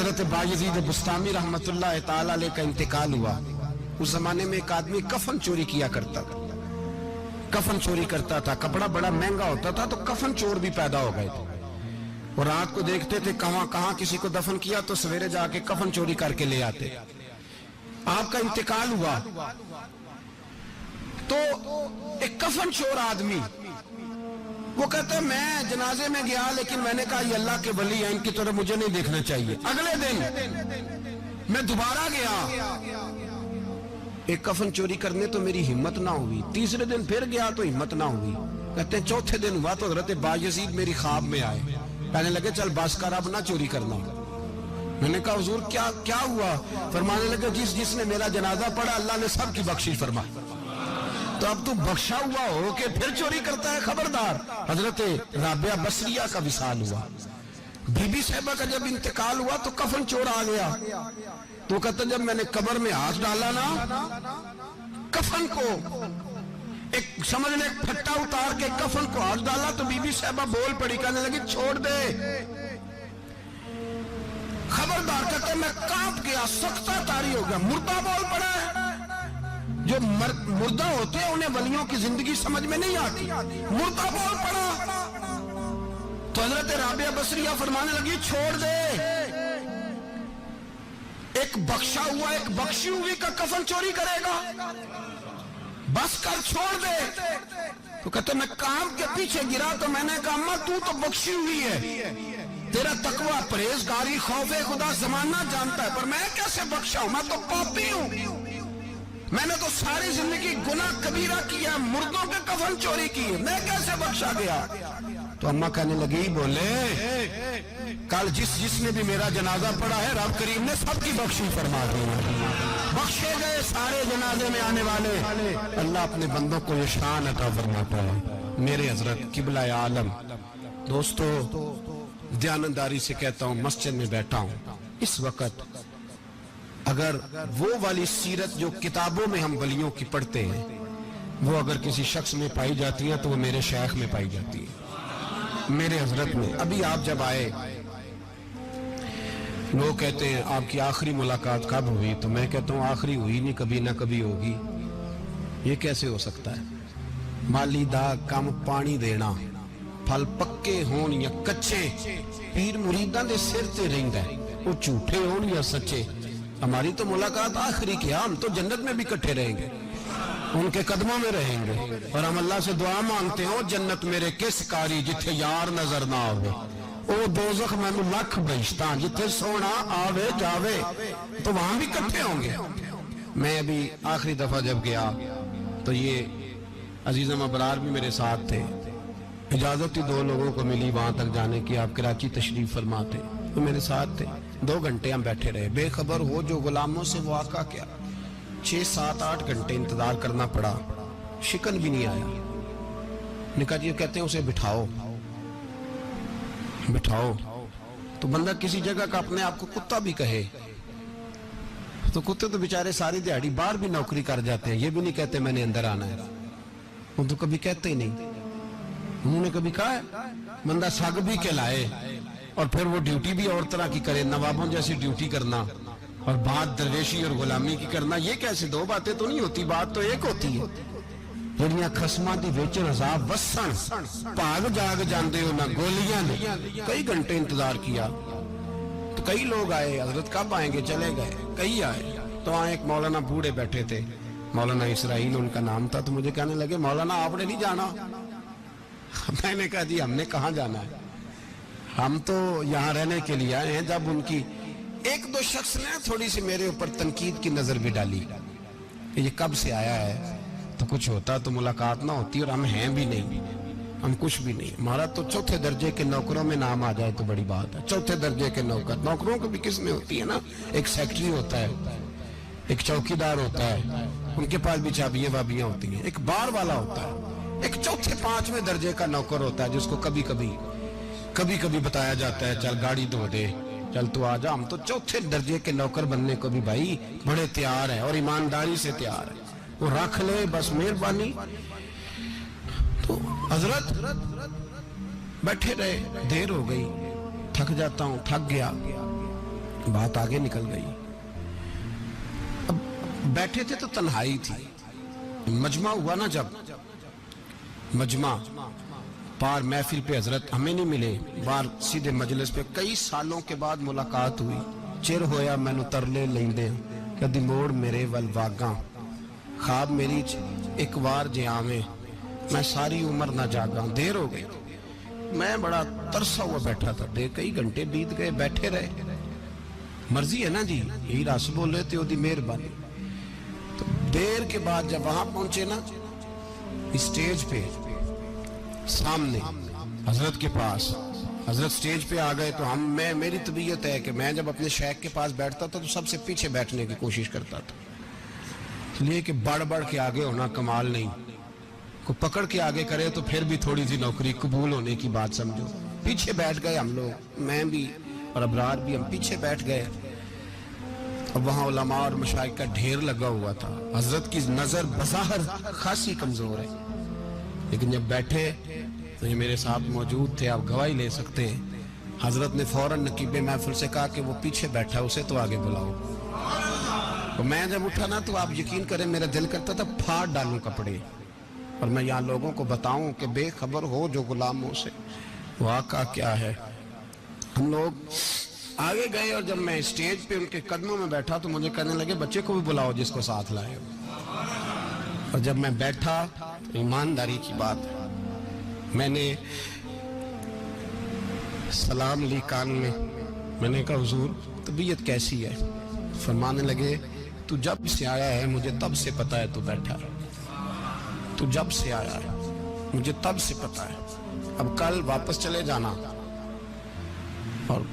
حضرت बायजीद बस्तामी रहमतुल्लाह ताला अलैह का इंतकाल हुआ। उस जमाने में एक आदमी कफन चोरी किया करता था, कफन चोरी करता था, कपड़ा बड़ा महंगा होता था तो कफन चोर भी पैदा हो गए थे। और रात को देखते थे कहां किसी को दफन किया तो सवेरे जाके कफन चोरी करके ले आते। आपका इंतकाल हुआ तो एक कफन चोर आदमी वो कहता है मैं जनाजे में गया लेकिन मैंने कहा ये अल्लाह के वली हैं, इनकी तरफ मुझे नहीं देखना चाहिए। अगले दिन मैं दोबारा गया, एक कफन चोरी करने तो मेरी हिम्मत ना हुई। तीसरे दिन फिर गया तो हिम्मत ना हुई। कहते हैं चौथे दिन हुआ तो हजरत बायजीद मेरी ख्वाब में आए, कहने लगे चल बस कर अब ना चोरी करना। मैंने कहा हुजूर क्या हुआ? फरमाने लगे जिसने मेरा जनाजा पढ़ा अल्लाह ने सबकी बख्शिश फरमाई। तो अब तू बख्शा हुआ हो कि फिर चोरी करता है, खबरदार। हजरत राबिया बसरिया का विसाल हुआ। बीबी साहिबा का जब इंतकाल हुआ तो कफन चोर आ गया। तो कहते जब मैंने कब्र में हाथ डाला ना, कफन को एक समझ ले फट्टा उतार के कफन को हाथ डाला तो बीबी साहिबा बोल पड़ी, कहने लगी छोड़ दे, खबरदार। कहते मैं कांप गया, सख्ता तारी हो गया। मुर्दा बोल पड़ा है। जो मुर्दा होते हैं उन्हें वलियों की जिंदगी समझ में नहीं आती। मुर्दा बोल पड़ा तो हजरत राबिया बसरिया फरमाने लगी छोड़ दे, एक बख्शा हुआ एक बख्शी हुई का कफन चोरी करेगा, बस कर छोड़ दे। तो कहते मैं काम के पीछे गिरा तो मैंने कहा अम्मा तू तो बख्शी हुई है, तेरा तकवा परहेजगारी खौफे खुदा जमाना जानता है, पर मैं कैसे बख्शा हूं? मैं तो पापी हूं, मैंने तो सारी जिंदगी गुनाह कबीरा किया, मुर्दों के कफन चोरी की, मैं कैसे बख्शा गया? तो अम्मा कहने लगी बोले कल जिसने भी मेरा जनाजा पढ़ा है रब करीम ने सबकी बख्शी फरमा दी। बख्शे गए सारे जनाजे में आने वाले। अल्लाह अपने बंदों को ये शान अता फरमाता है। मेरे हजरत किबला आलम दोस्तों, ध्यानदारी से कहता हूं, मस्जिद में बैठा हूं इस वक्त, अगर वो वाली सीरत जो किताबों में हम वलियों की पढ़ते हैं वो अगर किसी शख्स में पाई जाती है तो वो मेरे शेख में पाई जाती है, मेरे हजरत में। अभी आप जब आए लोग कहते हैं आपकी आखिरी मुलाकात कब हुई, तो मैं कहता हूं आखिरी हुई नहीं, कभी ना कभी होगी। ये कैसे हो सकता है? माली दा कम पानी देना, फल पक्के होन या कच्चे, पीर मुरीदां दे सिर ते रहिंदा है, वो झूठे होन या सच्चे। हमारी तो मुलाकात आखिरी की, हम तो जन्नत में भी इकट्ठे रहेंगे, उनके कदमों में रहेंगे। और हम अल्लाह से दुआ मांगते हो जन्नत मेरे किस कारी जिथे यार नजर ना आवे, ओ दोज़ख मैनू लख बहिश्ता जिथे सोना आवे जावे, तो वहां भी इकट्ठे होंगे। मैं अभी आखिरी दफा जब गया तो ये अजीज़म अबरार भी मेरे साथ थे, इजाजत ही 2 लोगों को मिली वहां तक जाने की, आप कराची तशरीफ फरमाते तो मेरे साथ थे। 2 घंटे हम बैठे रहे, बेखबर हो जो गुलामों से वाक़ा क्या। 6, 7, 8 घंटे इंतजार करना पड़ा, शिकन भी नहीं आया। निकाह जी कहते हैं उसे बिठाओ बिठाओ। तो बंदा किसी जगह का अपने आप को कुत्ता भी कहे तो कुत्ते तो बेचारे सारी दिहाड़ी बाहर भी नौकरी कर जाते हैं, ये भी नहीं कहते मैंने अंदर आना है, वो तो कभी कहते ही नहीं। उन्होंने कभी कहा है बंदा सग भी के लाए और फिर वो ड्यूटी भी और तरह की करे, नवाबों जैसी ड्यूटी करना और बात दरवेशी और गुलामी की करना, ये कैसे? 2 बातें तो नहीं होती, बात तो एक होती है। ਜਿਹੜੀਆਂ ਖਸਮਾਂ ਦੀ ਵਿੱਚ ਰਜ਼ਾ ਵਸਣ ਭਾਗ ਜਾਗ ਜਾਂਦੇ हो ना गोलियां ने। कई घंटे इंतजार किया तो कई लोग आए, हजरत कब आएंगे, चले गए। कई आए तो वहां एक मौलाना बूढ़े बैठे थे, मौलाना इसराइल उनका नाम था। तो मुझे कहने लगे मौलाना आपने नहीं जाना? मैंने कहा जी हमने कहाँ जाना है, हम तो यहाँ रहने के लिए आए हैं। जब उनकी 1-2 शख्स ने थोड़ी सी मेरे ऊपर तनकीद की नजर भी डाली, ये कब से आया है, तो कुछ होता तो मुलाकात ना होती, और हम हैं भी नहीं, हम कुछ भी नहीं। हमारा तो 4थे दर्जे के नौकरों में नाम आ जाए तो बड़ी बात है। 4थे दर्जे के नौकर, नौकरों को भी किस में होती है ना, एक सेक्रेटरी होता है, एक चौकीदार होता है, उनके पास भी चाबियां वाबियां होती हैं, एक बार वाला होता है, एक 4थे 5वें दर्जे का नौकर होता है जिसको कभी कभी बताया जाता है चल गाड़ी धो दे, चल तू आ जा। हम तो 4थे दर्जे के नौकर बनने को भी भाई बड़े तैयार है और ईमानदारी से तैयार है, वो रख ले बस मेहरबानी। तो हजरत बैठे रहे, देर हो गई, थक जाता हूं, थक गया। बात आगे निकल गई। अब बैठे थे तो तन्हाई थी, मजमा हुआ ना, जब मजमा पार महफिल पे हजरत हमें नहीं मिले, बाहर सीधे मजलिस पे कई सालों के बाद मुलाकात हुई। चिर होया मैनू तरले लेंदे, कदी मोड़ मेरे वल वागा, ख्वाब मेरी एक बार जे आवे, मैं सारी उम्र ना जागा। देर हो गई, मैं बड़ा तरसा हुआ बैठा था, कई घंटे बीत गए, बैठे रहे। मर्जी है ना जी, यही रस बोले थे, ओदी मेहरबानी। तो देर के बाद जब वहां पहुंचे ना, स्टेज पे सामने हजरत के पास, हजरत स्टेज पे आ गए, तो मेरी तबीयत है कि मैं जब अपने शेख के पास बैठता था तो सबसे पीछे बैठने की कोशिश करता था, इसलिए कि बढ़ बढ़ के आगे होना कमाल नहीं, को पकड़ के आगे करे तो फिर भी थोड़ी सी नौकरी कबूल होने की बात समझो। पीछे बैठ गए हम लोग, मैं भी और अबरार भी, हम पीछे बैठ गए। अब वहां उलमा और मशाइख का ढेर लगा हुआ था। हजरत की नजर बज़ाहिर खासी कमजोर है, लेकिन जब बैठे तो ये मेरे साथ मौजूद थे, आप गवाही ले सकते हैं। हजरत ने फौरन नकीबे महफिल से कहा कि वो पीछे बैठा, उसे तो आगे बुलाओ। तो मैं जब उठा ना, तो आप यकीन करें मेरा दिल करता था फाड़ डालूं कपड़े, और मैं यहाँ लोगों को बताऊं कि बेखबर हो जो गुलामों से, वाक़ा क्या है। हम लोग आगे गए, और जब मैं स्टेज पे उनके कदमों में बैठा तो मुझे कहने लगे बच्चे को भी बुलाओ जिसको साथ लाए हो। और जब मैं बैठा तो ईमानदारी की बात, मैंने सलाम ली कान में, मैंने कहा हुजूर तबीयत कैसी है? फरमाने लगे तू जब से आया है मुझे तब से पता है तू बैठा है, तू जब से आया है मुझे तब से पता है, अब कल वापस चले जाना और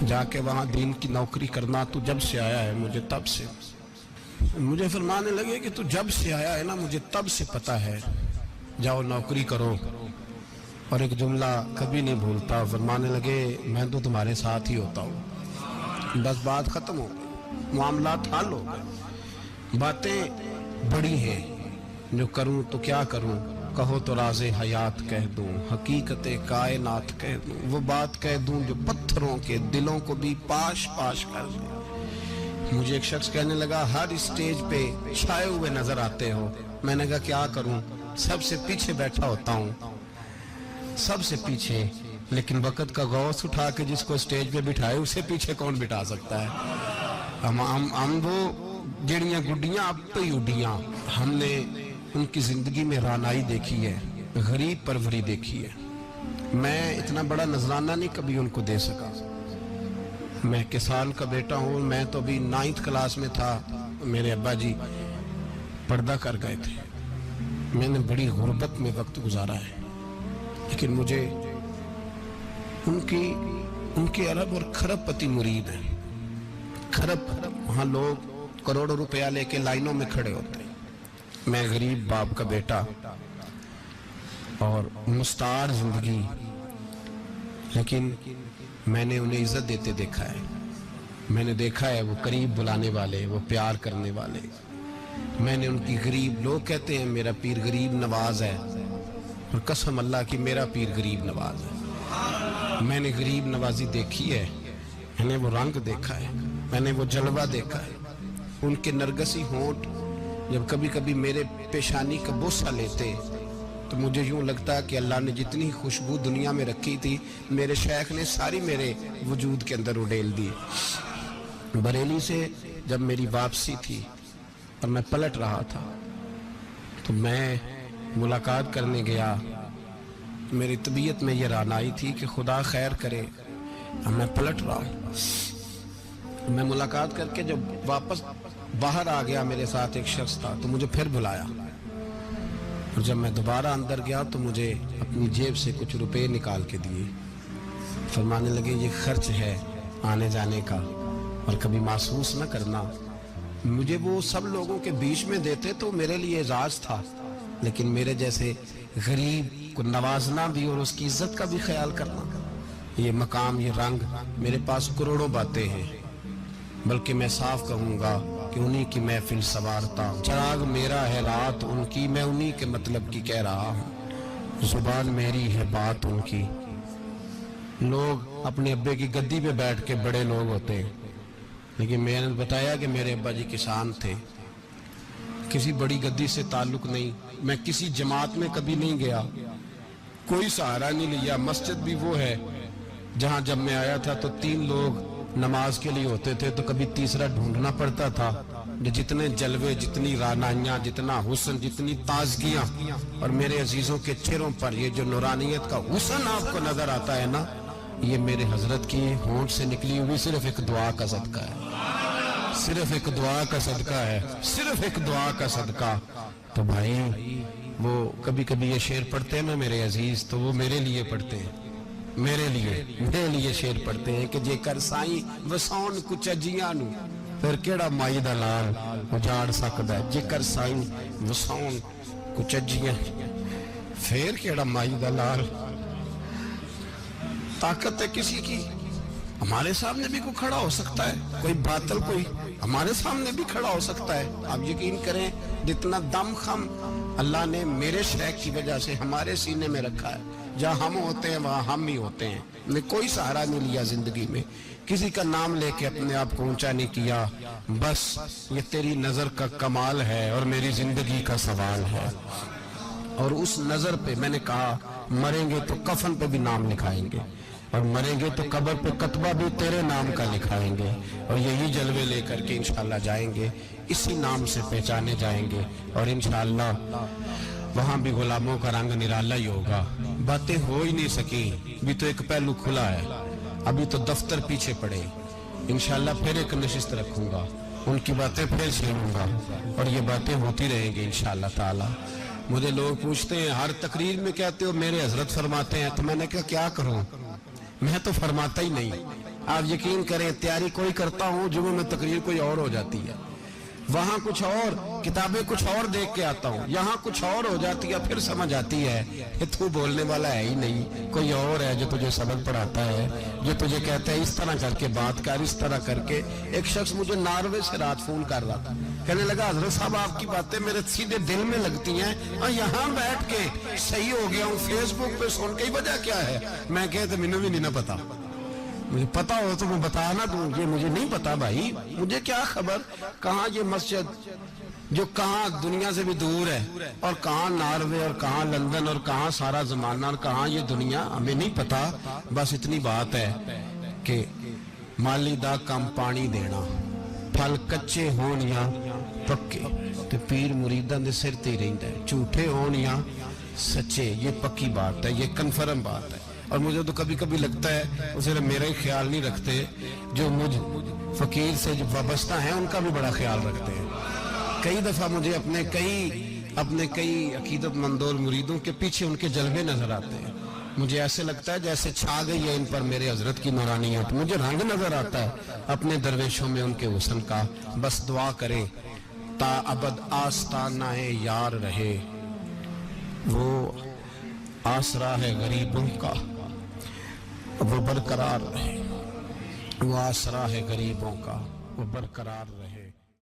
जाके वहां दीन की नौकरी करना, तू जब से आया है मुझे तब से। मुझे फरमाने लगे कि तू जब से आया है ना मुझे तब से पता है, जाओ नौकरी करो। और एक जुमला कभी नहीं भूलता, फरमाने लगे मैं तो तुम्हारे साथ ही होता हूँ। बस बात खत्म हो गई, मामला हल हो गए। बातें बड़ी हैं, जो करूं तो क्या करूं, कहो तो राज़े हयात कह दूं, हकीकत कायनात कह दूं, वो बात कह दूं जो पत्थरों के दिलों को भी पाश पाश कर दे। मुझे एक शख्स कहने लगा हर स्टेज पे छाए हुए नजर आते हो। मैंने कहा क्या करूं, सबसे पीछे बैठा होता हूं, सबसे पीछे, लेकिन वक़्त का गौस उठा के जिसको स्टेज पे बिठाए उसे पीछे कौन बिठा सकता है। हम वो जड़ियां गुड्डियां अब तो ही उड्डियां, हमने उनकी जिंदगी में रानाई देखी है, गरीब परवरी देखी है। मैं इतना बड़ा नजराना नहीं कभी उनको दे सका। मैं के साल का बेटा हूँ, मैं तो अभी 9th क्लास में था, मेरे अब्बा जी पर्दा कर गए थे। मैंने बड़ी गुर्बत में वक्त गुजारा है, लेकिन मुझे उनके अरब और खरब पति मुरीद हैं। खरब वहाँ लोग करोड़ों रुपया लेके लाइनों में खड़े होते हैं। मैं गरीब बाप का बेटा और मुस्तार जिंदगी, लेकिन मैंने उन्हें इज्जत देते देखा है। मैंने देखा है वो करीब बुलाने वाले, वो प्यार करने वाले। मैंने उनकी गरीब, लोग कहते हैं मेरा पीर गरीब नवाज है, और कसम अल्लाह की मेरा पीर गरीब नवाज है। मैंने गरीब नवाजी देखी है, मैंने वो रंग देखा है, मैंने वो जलवा देखा है। उनके नरगसी होंठ जब कभी कभी मेरे पेशानी का बोसा लेते तो मुझे यूं लगता कि अल्लाह ने जितनी खुशबू दुनिया में रखी थी मेरे शेख ने सारी मेरे वजूद के अंदर उड़ेल दी। बरेली से जब मेरी वापसी थी और मैं पलट रहा था तो मैं मुलाकात करने गया। मेरी तबीयत में ये रानाई थी कि खुदा खैर करे, अब मैं पलट रहा हूँ। मैं मुलाकात करके जब वापस बाहर आ गया, मेरे साथ एक शख्स था, तो मुझे फिर बुलाया। और जब मैं दोबारा अंदर गया तो मुझे अपनी जेब से कुछ रुपए निकाल के दिए। फरमाने लगे ये खर्च है आने जाने का, और कभी महसूस न करना। मुझे वो सब लोगों के बीच में देते तो मेरे लिए एजाज था, लेकिन मेरे जैसे गरीब को नवाजना भी और उसकी इज्जत का भी ख्याल करना, ये मकाम, ये रंग, मेरे पास करोड़ों बातें हैं, बल्कि मैं साफ कहूँगा कि उन्हीं की महफिल सवारता हूँ। चिराग मेरा है रात उनकी, मैं उन्हीं के मतलब की कह रहा हूँ। जुबान मेरी है बात उनकी। लोग अपने अब्बे की गद्दी पे बैठ के बड़े लोग होते हैं, لیکن میں نے بتایا کہ میرے ابا جی کسان تھے, کسی بڑی گدی سے تعلق نہیں, میں کسی جماعت میں کبھی نہیں گیا, کوئی سہارا نہیں لیا. مسجد بھی وہ ہے جہاں جب میں آیا تھا تو 3 لوگ نماز کے لیے ہوتے تھے, تو کبھی تیسرا ڈھونڈنا پڑتا تھا. جتنے جلوے, جتنی رانائیاں, جتنا حسن, جتنی تازگیاں, اور میرے عزیزوں کے چہروں پر یہ جو نورانیت کا حسن آپ کو نظر آتا ہے نا, یہ میرے حضرت کی ہونٹ سے نکلی ہوئی صرف ایک دعا کا صدقہ ہے, صرف ایک دعا کا صدقہ ہے, صرف ایک دعا کا صدقہ. تو بھائی وہ کبھی کبھی یہ شعر پڑھتے ہیں نا میرے عزیز, تو وہ میرے لیے پڑھتے ہیں, میرے لیے شعر پڑھتے ہیں کہ جے کر سائیں وساؤن کچھ اجیاں نو پھر کیڑا مائی دا لال اجاڑ سکدا ہے. جے کر سائیں وساؤن کچھ اجیاں پھر کیڑا مائی دا لال. طاقت ہے کسی کی, ہمارے سامنے بھی کوئی کھڑا ہو سکتا ہے, کوئی باطل کوئی ہمارے سامنے بھی کھڑا ہو سکتا ہے. آپ یقین کریں جتنا دم خم اللہ نے میرے شیخ کی وجہ سے ہمارے سینے میں رکھا ہے, جہاں ہم ہوتے ہیں وہاں ہم ہی ہوتے ہیں. میں کوئی سہارا نہیں لیا زندگی میں, کسی کا نام لے کے اپنے آپ کو اونچا نہیں کیا. بس یہ تیری نظر کا کمال ہے اور میری زندگی کا سوال ہے. اور اس نظر پہ میں نے کہا مریں گے تو کفن پہ بھی نام لکھائیں گے, اور مریں گے تو قبر پہ کتبہ بھی تیرے نام کا لکھائیں گے, اور یہی جلوے لے کر کے انشاءاللہ جائیں گے, اسی نام سے پہچانے جائیں گے. اور انشاءاللہ وہاں بھی غلاموں کا رنگ نرالا ہی ہوگا. باتیں ہو ہی نہیں سکی, بھی تو ایک پہلو کھلا ہے, ابھی تو دفتر پیچھے پڑے. انشاءاللہ پھر ایک نشست رکھوں گا, ان کی باتیں پھر چھینوں گا, اور یہ باتیں ہوتی رہیں گی انشاءاللہ تعالی. مجھے لوگ پوچھتے ہیں ہر تقریر میں کہتے ہو میرے حضرت فرماتے ہیں, تو میں نے کہا کیا کروں, میں تو فرماتا ہی نہیں. آپ یقین کریں تیاری کوئی کرتا ہوں, جمعہ میں تقریر کوئی اور ہو جاتی ہے, وہاں کچھ اور, کتابیں کچھ اور دیکھ کے آتا ہوں, یہاں کچھ اور ہو جاتی ہے. پھر سمجھ آتی ہے کہ تو بولنے والا ہے ہی نہیں, کوئی اور ہے جو تجھے سبق پڑھاتا ہے, جو تجھے کہتا ہے اس طرح کر کے بات کر, اس طرح کر کے. ایک شخص مجھے ناروے سے رات فون کر رہا تھا, کہنے لگا حضرت صاحب آپ کی باتیں میرے سیدھے دل میں لگتی ہیں, اور یہاں بیٹھ کے صحیح ہو گیا ہوں, فیس بک پہ سن کے وجہ کیا ہے. میں کہتے مجھے بھی نہیں پتا, مجھے پتا ہو تو میں بتانا دوں, یہ مجھے نہیں پتا بھائی, مجھے کیا خبر کہاں یہ مسجد جو کہاں دنیا سے بھی دور ہے, اور کہاں ناروے, اور کہاں لندن, اور کہاں سارا زمانہ, اور کہاں یہ دنیا, ہمیں نہیں پتا. بس اتنی بات ہے کہ مالی دا کم پانی دینا, پھل کچے ہون یا پکے, تو پیر مریدان دے سر تے ہی رہندا ہے, جھوٹے ہون یا سچے, یہ پکی بات ہے, یہ کنفرم بات ہے. اور مجھے تو کبھی کبھی لگتا ہے وہ صرف میرا ہی خیال نہیں رکھتے, جو مجھ فقیر سے جو وابستہ ہیں ان کا بھی بڑا خیال رکھتے ہیں. کئی دفعہ مجھے اپنے کئی عقیدت مندوں مریدوں کے پیچھے ان کے جلوے نظر آتے ہیں. مجھے ایسے لگتا ہے جیسے چھا گئی ہے ان پر میرے حضرت کی نورانیت. مجھے رنگ نظر آتا ہے اپنے درویشوں میں ان کے حسن کا. بس دعا کریں تا ابد آستانہ یار رہے, وہ آسرا ہے غریبوں کا, وہ برقرار رہے, وہ آسرا ہے غریبوں کا, وہ برقرار رہے.